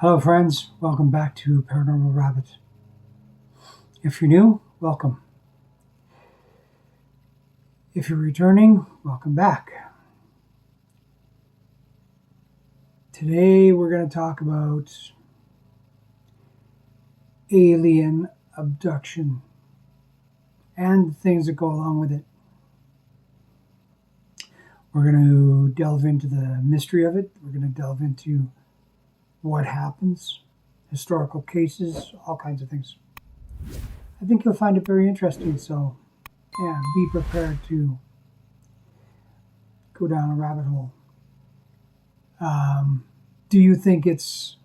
Hello friends, welcome back to Paranormal Rabbit. If you're new, welcome. If you're returning, welcome back. Today we're going to talk about alien abduction and the things that go along with it. We're going to delve into the mystery of it. We're going to delve into what happens, historical cases, all kinds of things. I think you'll find it very interesting, so yeah, be prepared to go down a rabbit hole. Do you think it's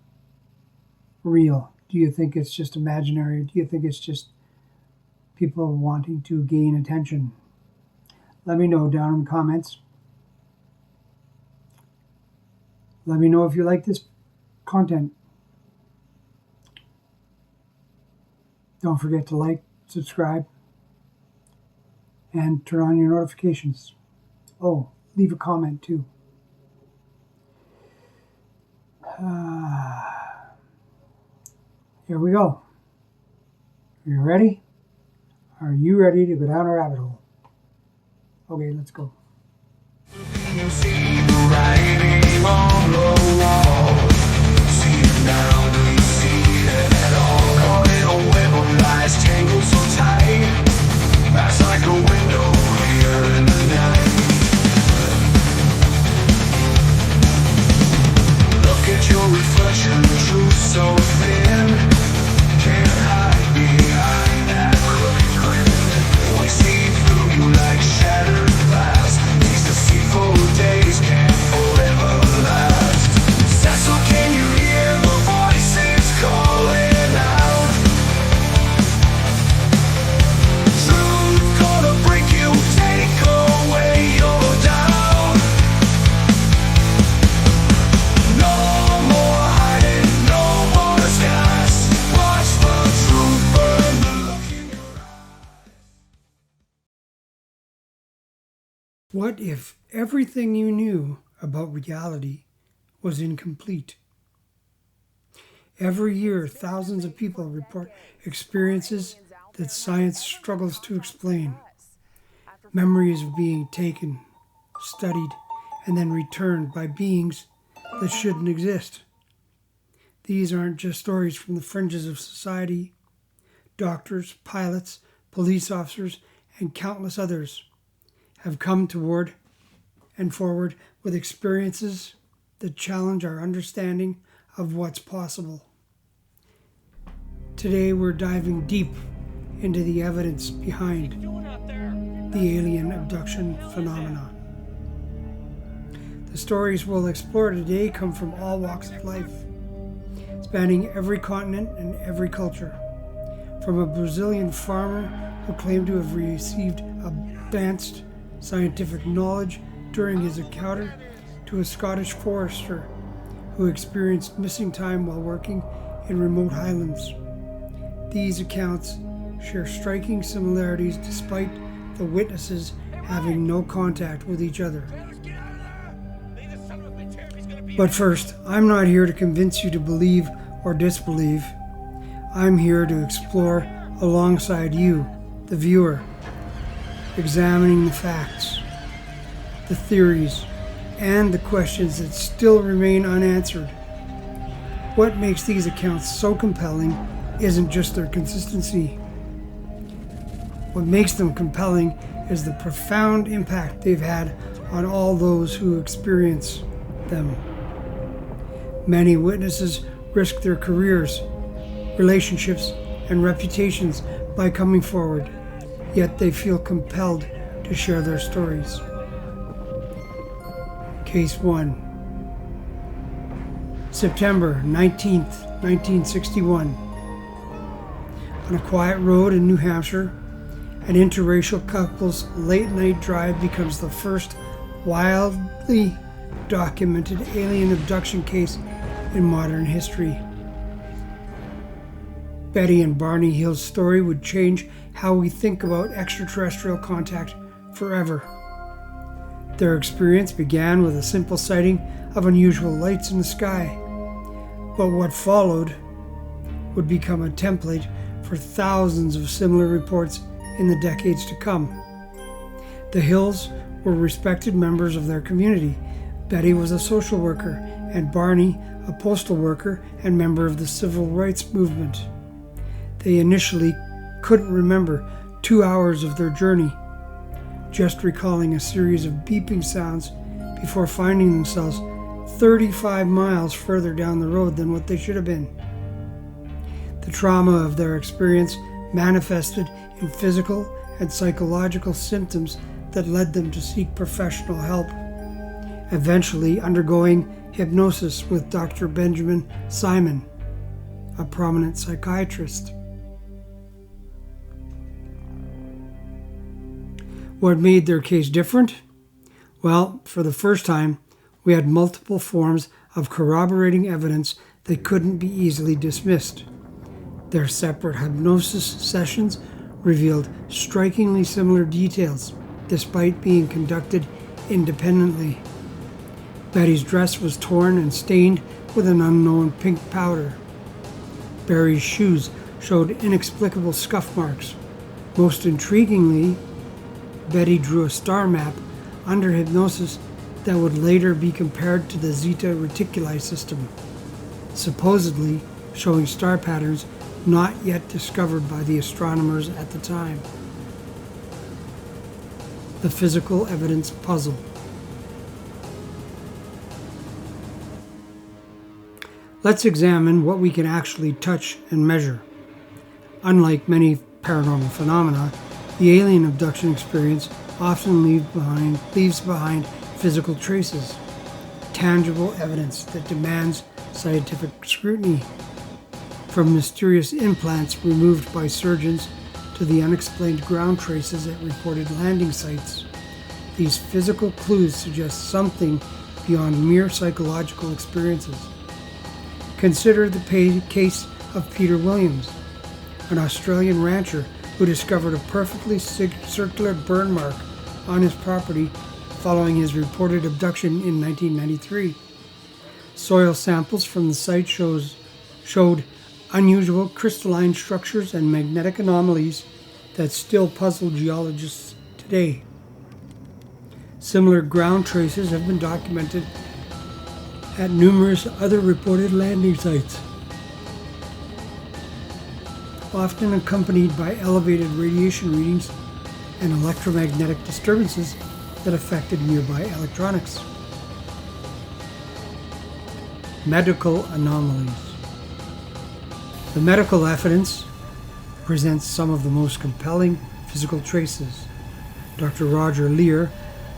real? Do you think it's just imaginary? Do you think it's just people wanting to gain attention? Let me know down in the comments. Let me know if you like this content. Don't forget to like, subscribe, and turn on your notifications. Oh, leave a comment too. Here we go. Are you ready? Are you ready to go down a rabbit hole? Okay, let's go. You see the writing on the wall. See it now, do you see it at all? Caught in a web of lies, tangled so tight. That's like a window here in the night. Look at your reflection, the truth so thin. Can't hide behind that crooked grin. We see through you like shattered glass. These deceitful days can't forever last. Cecil, can you hear the voices calling out? Truth gonna break you, take away your doubt. No more hiding, no more disguise. Watch the truth burn the look in your eyes. What if everything you knew about reality was incomplete? Every year, thousands of people report experiences that science struggles to explain. Memories of being taken, studied, and then returned by beings that shouldn't exist. These aren't just stories from the fringes of society. Doctors, pilots, police officers, and countless others have come toward and forward with experiences that challenge our understanding of what's possible. Today we're diving deep into the evidence behind the alien abduction phenomenon. The stories we'll explore today come from all walks of life, spanning every continent and every culture. From a Brazilian farmer who claimed to have received advanced scientific knowledge during his encounter, to a Scottish forester who experienced missing time while working in remote highlands. These accounts share striking similarities despite the witnesses having no contact with each other. But first, I'm not here to convince you to believe or disbelieve. I'm here to explore alongside you, the viewer, examining the facts, the theories, and the questions that still remain unanswered. What makes these accounts so compelling isn't just their consistency. What makes them compelling is the profound impact they've had on all those who experience them. Many witnesses risk their careers, relationships, and reputations by coming forward, yet they feel compelled to share their stories. Case 1. September 19th, 1961. On a quiet road in New Hampshire, an interracial couple's late-night drive becomes the first wildly documented alien abduction case in modern history. Betty and Barney Hill's story would change how we think about extraterrestrial contact forever. Their experience began with a simple sighting of unusual lights in the sky. But what followed would become a template for thousands of similar reports in the decades to come. The Hills were respected members of their community. Betty was a social worker, and Barney a postal worker and member of the civil rights movement. They initially couldn't remember 2 hours of their journey, just recalling a series of beeping sounds before finding themselves 35 miles further down the road than what they should have been. The trauma of their experience manifested in physical and psychological symptoms that led them to seek professional help, eventually undergoing hypnosis with Dr. Benjamin Simon, a prominent psychiatrist. What made their case different? Well, for the first time, we had multiple forms of corroborating evidence that couldn't be easily dismissed. Their separate hypnosis sessions revealed strikingly similar details, despite being conducted independently. Betty's dress was torn and stained with an unknown pink powder. Barry's shoes showed inexplicable scuff marks. Most intriguingly, Betty drew a star map under hypnosis that would later be compared to the Zeta Reticuli system, supposedly showing star patterns not yet discovered by the astronomers at the time. The physical evidence puzzle. Let's examine what we can actually touch and measure. Unlike many paranormal phenomena, the alien abduction experience often leaves behind physical traces, tangible evidence that demands scientific scrutiny. From mysterious implants removed by surgeons to the unexplained ground traces at reported landing sites, these physical clues suggest something beyond mere psychological experiences. Consider the case of Peter Williams, an Australian rancher who discovered a perfectly circular burn mark on his property following his reported abduction in 1993. Soil samples from the site showed unusual crystalline structures and magnetic anomalies that still puzzle geologists today. Similar ground traces have been documented at numerous other reported landing sites, often accompanied by elevated radiation readings and electromagnetic disturbances that affected nearby electronics. Medical anomalies. The medical evidence presents some of the most compelling physical traces. Dr. Roger Lear,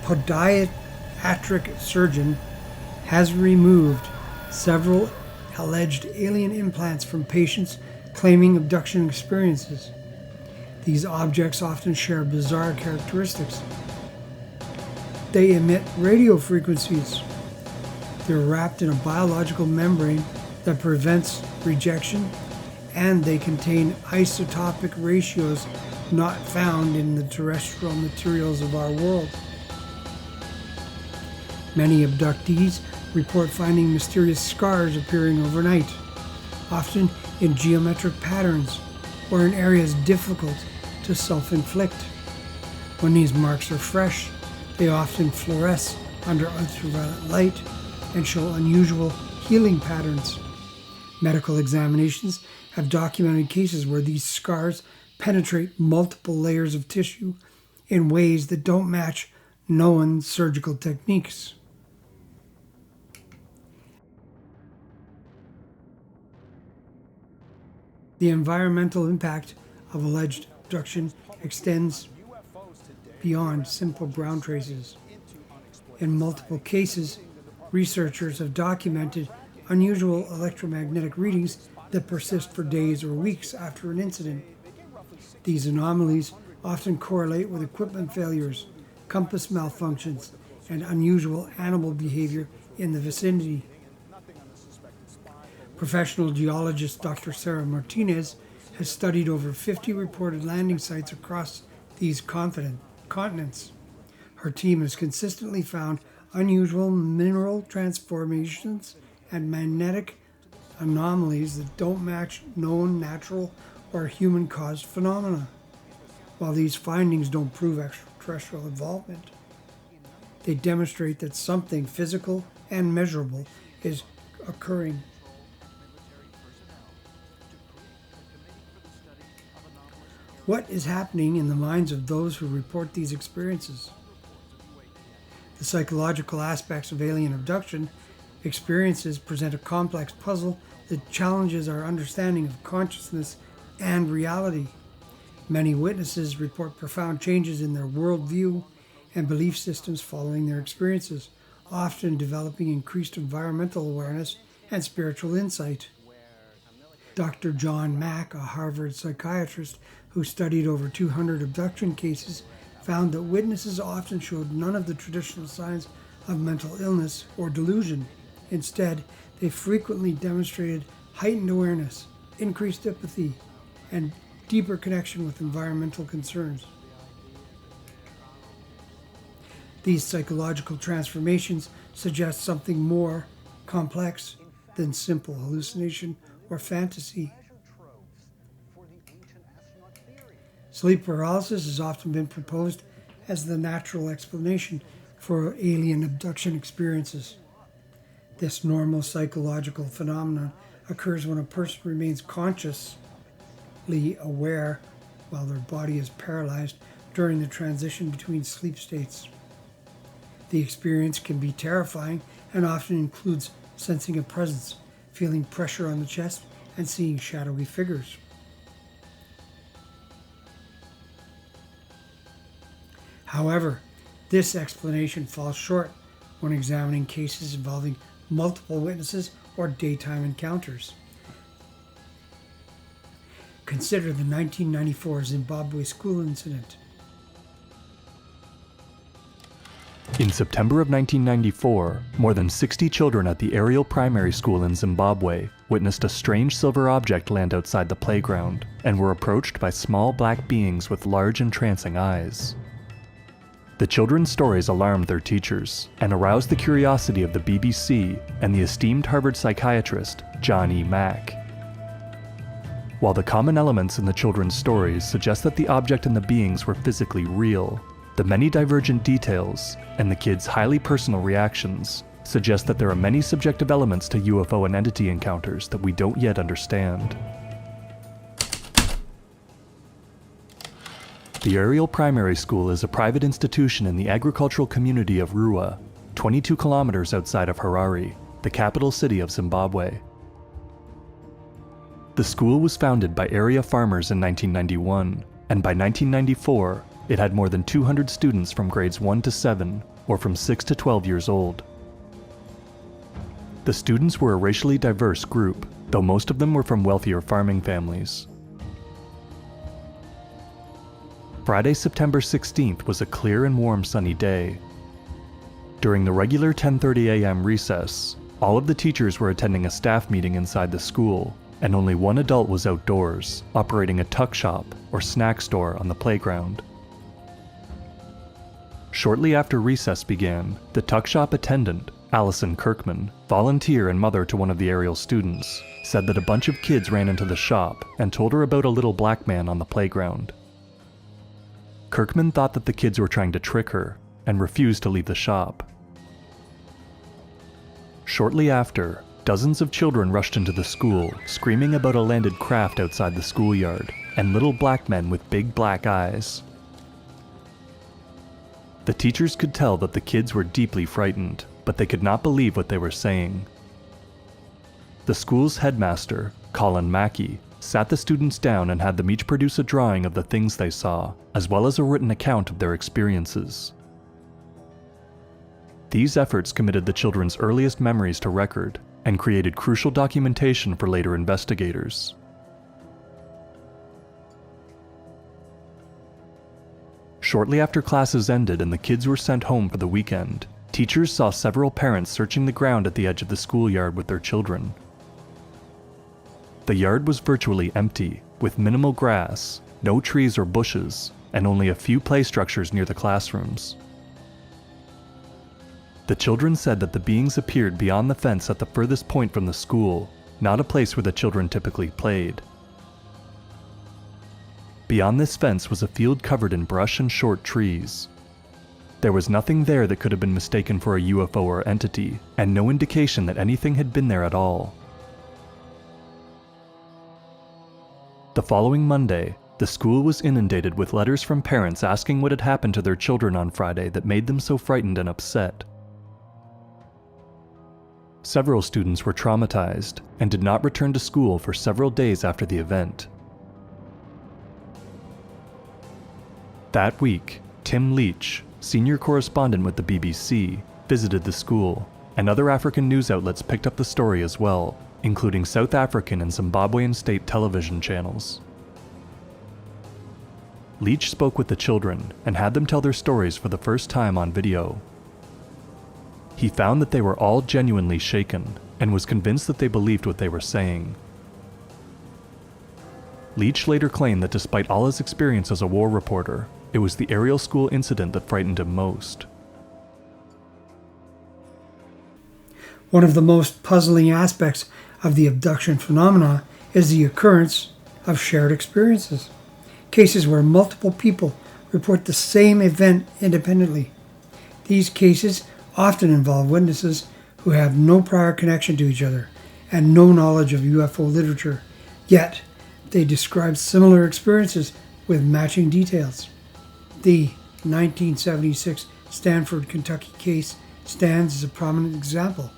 podiatric surgeon, has removed several alleged alien implants from patients claiming abduction experiences. These objects often share bizarre characteristics. They emit radio frequencies. They're wrapped in a biological membrane that prevents rejection, and they contain isotopic ratios not found in the terrestrial materials of our world. Many abductees report finding mysterious scars appearing overnight, often in geometric patterns or in areas difficult to self-inflict. When these marks are fresh, they often fluoresce under ultraviolet light and show unusual healing patterns. Medical examinations have documented cases where these scars penetrate multiple layers of tissue in ways that don't match known surgical techniques. The environmental impact of alleged abduction extends beyond simple ground traces. In multiple cases, researchers have documented unusual electromagnetic readings that persist for days or weeks after an incident. These anomalies often correlate with equipment failures, compass malfunctions, and unusual animal behavior in the vicinity. Professional geologist Dr. Sarah Martinez has studied over 50 reported landing sites across these continents. Her team has consistently found unusual mineral transformations and magnetic anomalies that don't match known natural or human-caused phenomena. While these findings don't prove extraterrestrial involvement, they demonstrate that something physical and measurable is occurring. What is happening in the minds of those who report these experiences? The psychological aspects of alien abduction experiences present a complex puzzle that challenges our understanding of consciousness and reality. Many witnesses report profound changes in their worldview and belief systems following their experiences, often developing increased environmental awareness and spiritual insight. Dr. John Mack, a Harvard psychiatrist who studied over 200 abduction cases, found that witnesses often showed none of the traditional signs of mental illness or delusion. Instead, they frequently demonstrated heightened awareness, increased empathy, and deeper connection with environmental concerns. These psychological transformations suggest something more complex than simple hallucination or fantasy. Sleep paralysis has often been proposed as the natural explanation for alien abduction experiences. This normal psychological phenomenon occurs when a person remains consciously aware while their body is paralyzed during the transition between sleep states. The experience can be terrifying and often includes sensing a presence, feeling pressure on the chest, and seeing shadowy figures. However, this explanation falls short when examining cases involving multiple witnesses or daytime encounters. Consider the 1994 Zimbabwe school incident. In September of 1994, more than 60 children at the Ariel Primary School in Zimbabwe witnessed a strange silver object land outside the playground and were approached by small black beings with large entrancing eyes. The children's stories alarmed their teachers and aroused the curiosity of the BBC and the esteemed Harvard psychiatrist John E. Mack. While the common elements in the children's stories suggest that the object and the beings were physically real, the many divergent details and the kids' highly personal reactions suggest that there are many subjective elements to UFO and entity encounters that we don't yet understand. The Ariel Primary School is a private institution in the agricultural community of Rua, 22 kilometers outside of Harare, the capital city of Zimbabwe. The school was founded by area farmers in 1991, and by 1994, it had more than 200 students from grades 1 to 7, or from 6 to 12 years old. The students were a racially diverse group, though most of them were from wealthier farming families. Friday, September 16th was a clear and warm sunny day. During the regular 10:30 a.m. recess, all of the teachers were attending a staff meeting inside the school, and only one adult was outdoors, operating a tuck shop or snack store on the playground. Shortly after recess began, the tuck shop attendant, Allison Kirkman, volunteer and mother to one of the Ariel students, said that a bunch of kids ran into the shop and told her about a little black man on the playground. Kirkman thought that the kids were trying to trick her and refused to leave the shop. Shortly after, dozens of children rushed into the school, screaming about a landed craft outside the schoolyard and little black men with big black eyes. The teachers could tell that the kids were deeply frightened, but they could not believe what they were saying. The school's headmaster, Colin Mackey, sat the students down and had them each produce a drawing of the things they saw, as well as a written account of their experiences. These efforts committed the children's earliest memories to record and created crucial documentation for later investigators. Shortly after classes ended and the kids were sent home for the weekend, teachers saw several parents searching the ground at the edge of the schoolyard with their children. The yard was virtually empty, with minimal grass, no trees or bushes, and only a few play structures near the classrooms. The children said that the beings appeared beyond the fence at the furthest point from the school, not a place where the children typically played. Beyond this fence was a field covered in brush and short trees. There was nothing there that could have been mistaken for a UFO or entity, and no indication that anything had been there at all. The following Monday, the school was inundated with letters from parents asking what had happened to their children on Friday that made them so frightened and upset. Several students were traumatized and did not return to school for several days after the event. That week, Tim Leach, senior correspondent with the BBC, visited the school, and other African news outlets picked up the story as well, including South African and Zimbabwean state television channels. Leach spoke with the children and had them tell their stories for the first time on video. He found that they were all genuinely shaken and was convinced that they believed what they were saying. Leach later claimed that despite all his experience as a war reporter, it was the aerial school incident that frightened him most. One of the most puzzling aspects of the abduction phenomena is the occurrence of shared experiences, cases where multiple people report the same event independently. These cases often involve witnesses who have no prior connection to each other and no knowledge of UFO literature, yet they describe similar experiences with matching details. The 1976 Stanford, Kentucky case stands as a prominent example,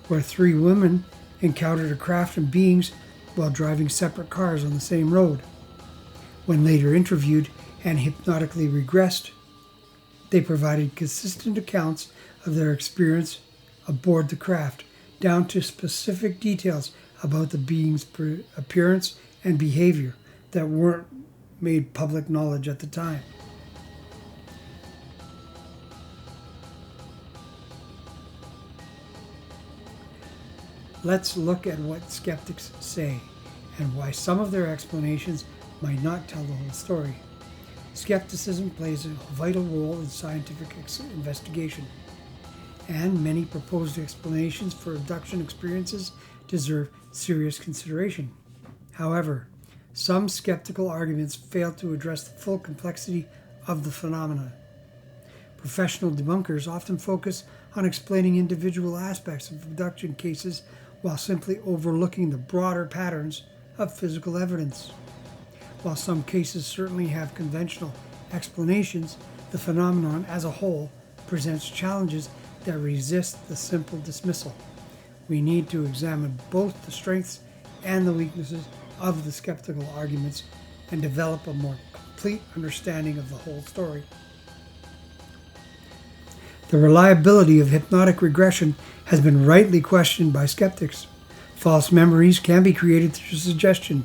where 3 women encountered a craft and beings while driving separate cars on the same road. When later interviewed and hypnotically regressed, they provided consistent accounts of their experience aboard the craft, down to specific details about the being's appearance and behavior that weren't made public knowledge at the time. Let's look at what skeptics say and why some of their explanations might not tell the whole story. Skepticism plays a vital role in scientific investigation, and many proposed explanations for abduction experiences deserve serious consideration. However, some skeptical arguments fail to address the full complexity of the phenomena. Professional debunkers often focus on explaining individual aspects of abduction cases while simply overlooking the broader patterns of physical evidence. While some cases certainly have conventional explanations, the phenomenon as a whole presents challenges that resist the simple dismissal. We need to examine both the strengths and the weaknesses of the skeptical arguments and develop a more complete understanding of the whole story. The reliability of hypnotic regression has been rightly questioned by skeptics. False memories can be created through suggestion.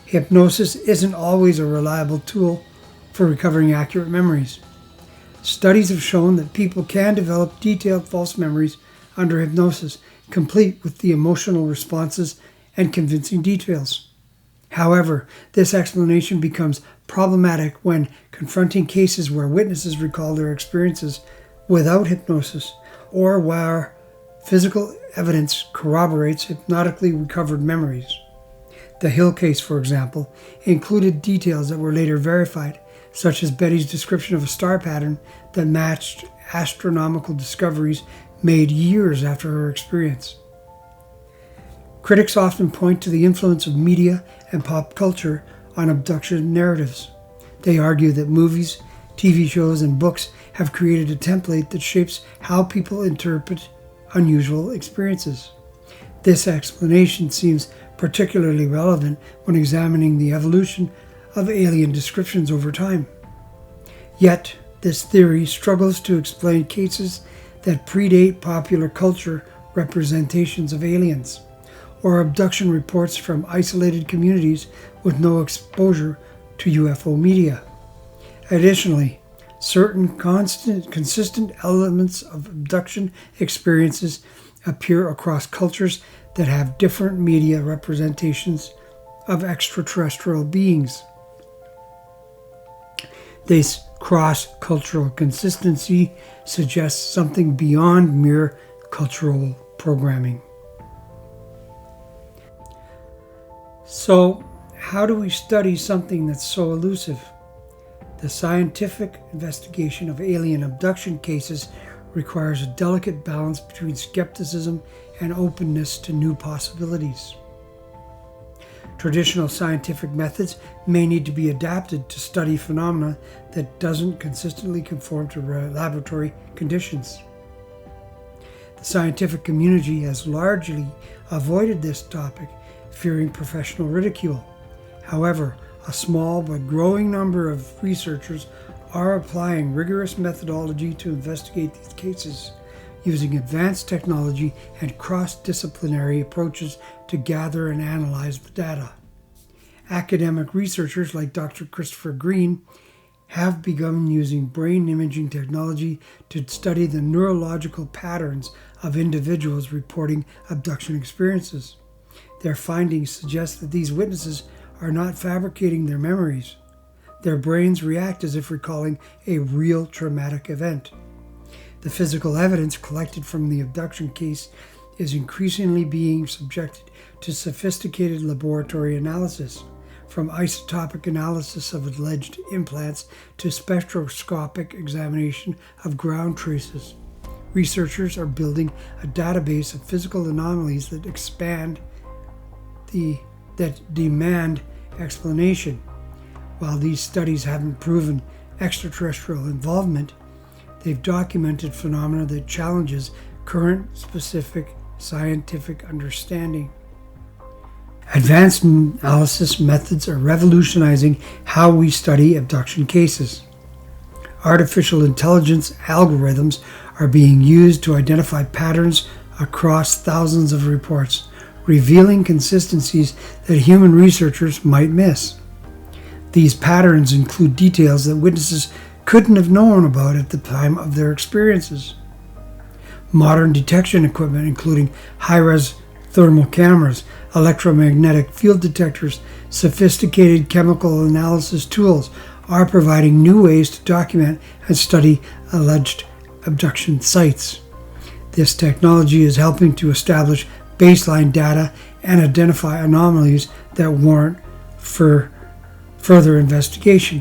Hypnosis isn't always a reliable tool for recovering accurate memories. Studies have shown that people can develop detailed false memories under hypnosis, complete with the emotional responses and convincing details. However, this explanation becomes problematic when confronting cases where witnesses recall their experiences without hypnosis, or where physical evidence corroborates hypnotically recovered memories. The Hill case, for example, included details that were later verified, such as Betty's description of a star pattern that matched astronomical discoveries made years after her experience. Critics often point to the influence of media and pop culture on abduction narratives. They argue that movies, TV shows, and books have created a template that shapes how people interpret unusual experiences. This explanation seems particularly relevant when examining the evolution of alien descriptions over time. Yet, this theory struggles to explain cases that predate popular culture representations of aliens, or abduction reports from isolated communities with no exposure to UFO media. Additionally, certain consistent elements of abduction experiences appear across cultures that have different media representations of extraterrestrial beings. This cross-cultural consistency suggests something beyond mere cultural programming. So, how do we study something that's so elusive? The scientific investigation of alien abduction cases requires a delicate balance between skepticism and openness to new possibilities. Traditional scientific methods may need to be adapted to study phenomena that doesn't consistently conform to laboratory conditions. The scientific community has largely avoided this topic, fearing professional ridicule. However, a small but growing number of researchers are applying rigorous methodology to investigate these cases, using advanced technology and cross-disciplinary approaches to gather and analyze the data. Academic researchers like Dr. Christopher Green have begun using brain imaging technology to study the neurological patterns of individuals reporting abduction experiences. Their findings suggest that these witnesses are not fabricating their memories. Their brains react as if recalling a real traumatic event. The physical evidence collected from the abduction case is increasingly being subjected to sophisticated laboratory analysis, from isotopic analysis of alleged implants to spectroscopic examination of ground traces. Researchers are building a database of physical anomalies that demand explanation. While these studies haven't proven extraterrestrial involvement, they've documented phenomena that challenges current specific scientific understanding. Advanced analysis methods are revolutionizing how we study abduction cases. Artificial intelligence algorithms are being used to identify patterns across thousands of reports, revealing consistencies that human researchers might miss. These patterns include details that witnesses couldn't have known about at the time of their experiences. Modern detection equipment, including high-res thermal cameras, electromagnetic field detectors, sophisticated chemical analysis tools, are providing new ways to document and study alleged abduction sites. This technology is helping to establish baseline data and identify anomalies that warrant for further investigation.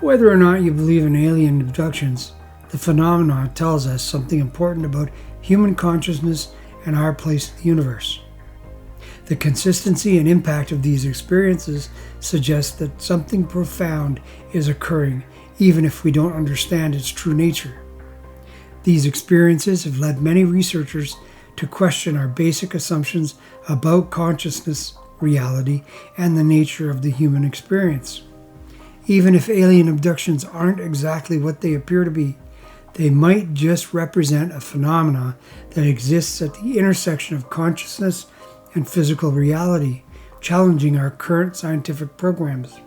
Whether or not you believe in alien abductions, the phenomenon tells us something important about human consciousness and our place in the universe. The consistency and impact of these experiences suggests that something profound is occurring, even if we don't understand its true nature. These experiences have led many researchers to question our basic assumptions about consciousness, reality, and the nature of the human experience. Even if alien abductions aren't exactly what they appear to be, they might just represent a phenomena that exists at the intersection of consciousness and physical reality, challenging our current scientific programs.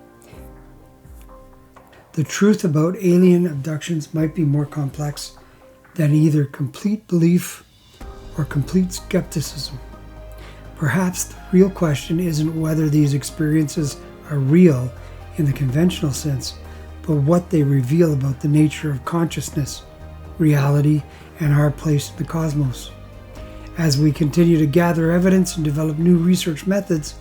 The truth about alien abductions might be more complex than either complete belief or complete skepticism. Perhaps the real question isn't whether these experiences are real in the conventional sense, but what they reveal about the nature of consciousness, reality, and our place in the cosmos. As we continue to gather evidence and develop new research methods,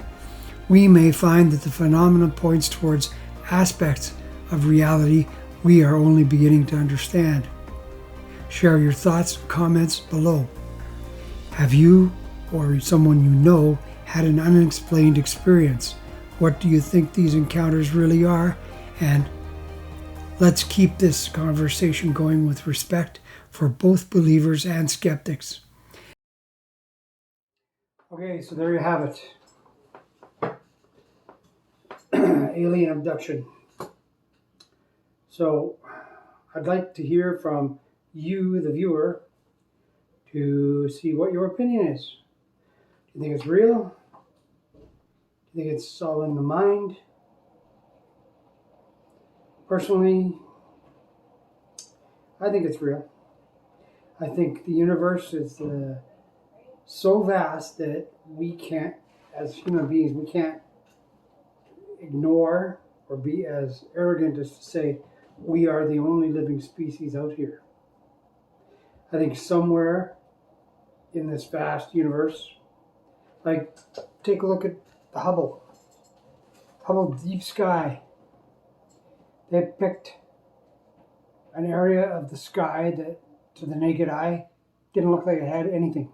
we may find that the phenomenon points towards aspects of reality we are only beginning to understand. Share your thoughts and comments below. Have you or someone you know had an unexplained experience? What do you think these encounters really are? And let's keep this conversation going with respect for both believers and skeptics. Okay, so there you have it. Alien abduction. So I'd like to hear from you, the viewer, to see what your opinion is. Do you think it's real? Do you think it's all in the mind? Personally, I think it's real. I think the universe is so vast that we can't, as human beings, we can't ignore or be as arrogant as to say we are the only living species out here. I think somewhere in this vast universe, Like, take a look at the Hubble Deep Sky. They picked an area of the sky that, to the naked eye, didn't look like it had anything.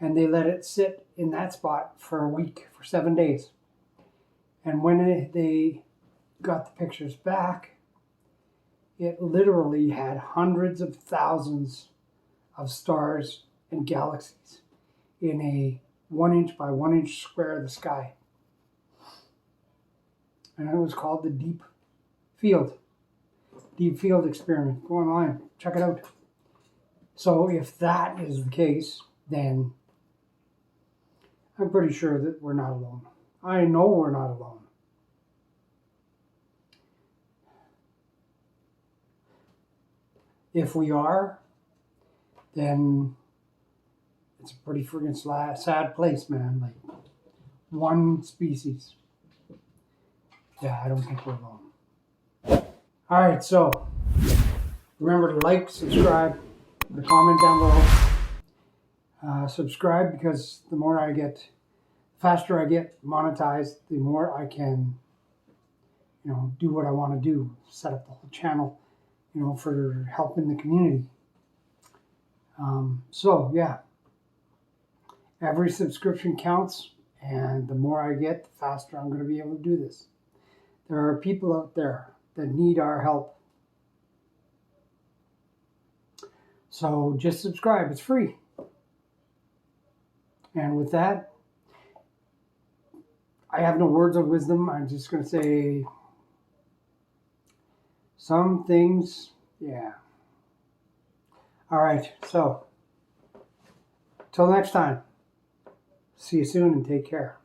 And they let it sit in that spot for a week, for 7 days. And when they got the pictures back, it literally had hundreds of thousands of stars and galaxies in a 1 inch by 1 inch square of the sky. And it was called the Deep Field experiment. Go online, check it out. So if that is the case, then I'm pretty sure that we're not alone. I know we're not alone. If we are, then it's a pretty friggin' sad place, man. Like, one species. Yeah, I don't think we're alone. All right, so remember to like, subscribe, comment down below. Subscribe, because the more I get, faster I get monetized, the more I can, do what I want to do. Set up the whole channel, for helping the community. So yeah, every subscription counts, and the more I get, the faster I'm going to be able to do this. There are people out there that need our help. So just subscribe, it's free. And with that, I have no words of wisdom. I'm just going to say some things, yeah. All right, so till next time, see you soon and take care.